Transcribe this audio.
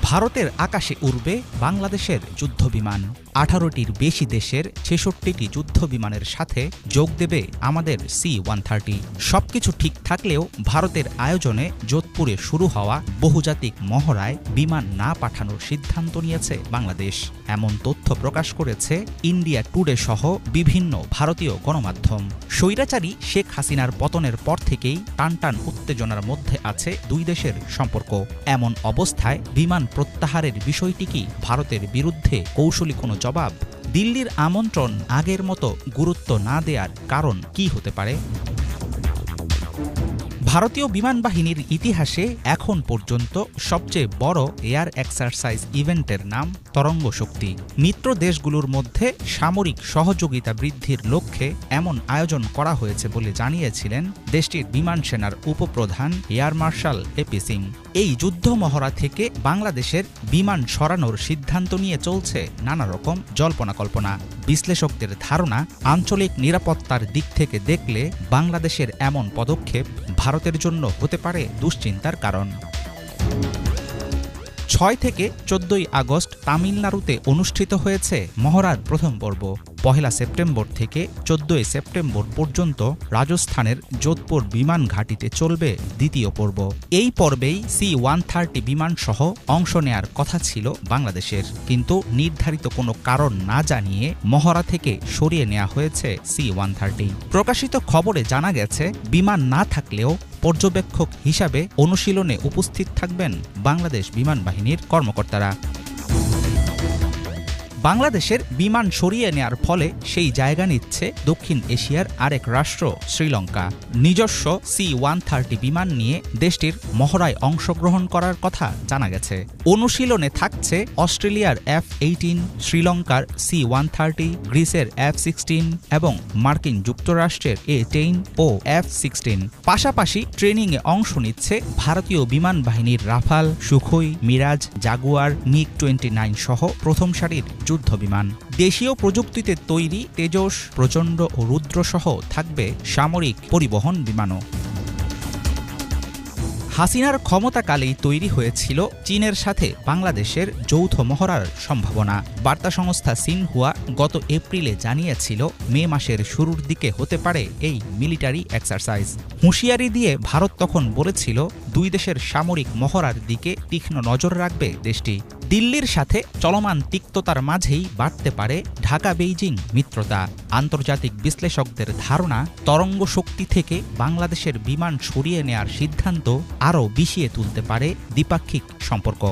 ভারতের আকাশে উড়বে বাংলাদেশের যুদ্ধবিমান। 18টির বেশি দেশের 66টি যুদ্ধবিমানের সাথে যোগ দেবে আমাদের C-130। সবকিছু ঠিক থাকলেও ভারতের আয়োজনে যোধপুরে শুরু হওয়া বহুজাতিক মহড়ায় বিমান না পাঠানোর সিদ্ধান্ত নিয়েছে বাংলাদেশ। এমন তথ্য প্রকাশ করেছে ইন্ডিয়া টুডে সহ বিভিন্ন ভারতীয় গণমাধ্যম। স্বৈরাচারী শেখ হাসিনার পতনের পর থেকেই টানটান উত্তেজনার মধ্যে আছে দুই দেশের সম্পর্ক। এমন অবস্থায় বিমান প্রত্যাহারের বিষয়টি কি ভারতের বিরুদ্ধে কৌশলী কোনো জবাব? দিল্লির আমন্ত্রণ আগের মতো গুরুত্ব না দেওয়ার কারণ কি হতে পারে? ভারতীয় বিমান বাহিনীর ইতিহাসে এখন পর্যন্ত সবচেয়ে বড় এয়ার এক্সারসাইজ ইভেন্টের নাম তরঙ্গ শক্তি। মিত্র দেশগুলোর মধ্যে সামরিক সহযোগিতা বৃদ্ধির লক্ষ্যে এমন আয়োজন করা হয়েছে বলে জানিয়েছিলেন দেশটির বিমান সেনার উপপ্রধান এয়ার মার্শাল এপি সিং। এই যুদ্ধ মহড়া থেকে বাংলাদেশের বিমান সরানোর সিদ্ধান্ত নিয়ে চলছে নানা রকম জল্পনা কল্পনা। বিশ্লেষকদের ধারণা, আঞ্চলিক নিরাপত্তার দিক থেকে দেখলে বাংলাদেশের এমন পদক্ষেপ ভারতের জন্য হতে পারে দুশ্চিন্তার কারণ। 6 থেকে 14 আগস্ট তামিলনাড়ুতে অনুষ্ঠিত হয়েছে মহড়ার প্রথম পর্ব। 1 সেপ্টেম্বর থেকে 14 সেপ্টেম্বর পর্যন্ত রাজস্থানের যোধপুর বিমান ঘাঁটিতে চলবে দ্বিতীয় পর্ব। এই পর্বেই C-130 বিমানসহ অংশ নেয়ার কথা ছিল বাংলাদেশের, কিন্তু নির্ধারিত কোনো কারণ না জানিয়ে মহড়া থেকে সরিয়ে নেওয়া হয়েছে C-130। প্রকাশিত খবরে জানা গেছে, বিমান না থাকলেও পর্যবেক্ষক হিসাবে অনুশীলনে উপস্থিত থাকবেন বাংলাদেশ বিমান বাহিনীর কর্মকর্তারা। বাংলাদেশের বিমান সরিয়ে নেয়ার ফলে সেই জায়গা নিচ্ছে দক্ষিণ এশিয়ার আরেক রাষ্ট্র শ্রীলঙ্কা। নিজস্ব C-130 বিমান নিয়ে দেশটির মহড়ায় অংশগ্রহণ করার কথা জানা গেছে। অনুশীলনে থাকছে অস্ট্রেলিয়ার F-18, শ্রীলঙ্কার C-130, গ্রিসের F-16 এবং মার্কিন যুক্তরাষ্ট্রের A-10 ও F-16। পাশাপাশি ট্রেনিংয়ে অংশ নিচ্ছে ভারতীয় বিমান বাহিনীর Rafale, Sukhoi, Miraj, Jaguar, MiG-29 সহ প্রথম সারির যুদ্ধবিমান। দেশীয় প্রযুক্তিতে তৈরি তেজস, প্রচণ্ড ও রুদ্রসহ থাকবে সামরিক পরিবহন বিমানও। হাসিনার ক্ষমতাকালেই তৈরি হয়েছিল চীনের সাথে বাংলাদেশের যৌথ মহড়ার সম্ভাবনা। বার্তা সংস্থা সিনহুয়া গত এপ্রিলে জানিয়েছিল, মে মাসের শুরুর দিকে হতে পারে এই মিলিটারি এক্সারসাইজ। হুঁশিয়ারি দিয়ে ভারত তখন বলেছিল, দুই দেশের সামরিক মহড়ার দিকে তীক্ষ্ণ নজর রাখবে দেশটি। দিল্লির সাথে চলমান তিক্ততার মাঝেই বাড়তে পারে ঢাকা বেইজিং মিত্রতা। আন্তর্জাতিক বিশ্লেষকদের ধারণা, তরঙ্গ শক্তি থেকে বাংলাদেশের বিমান সরিয়ে নেয়ার সিদ্ধান্ত আরও বিষিয়ে তুলতে পারে দ্বিপাক্ষিক সম্পর্ক।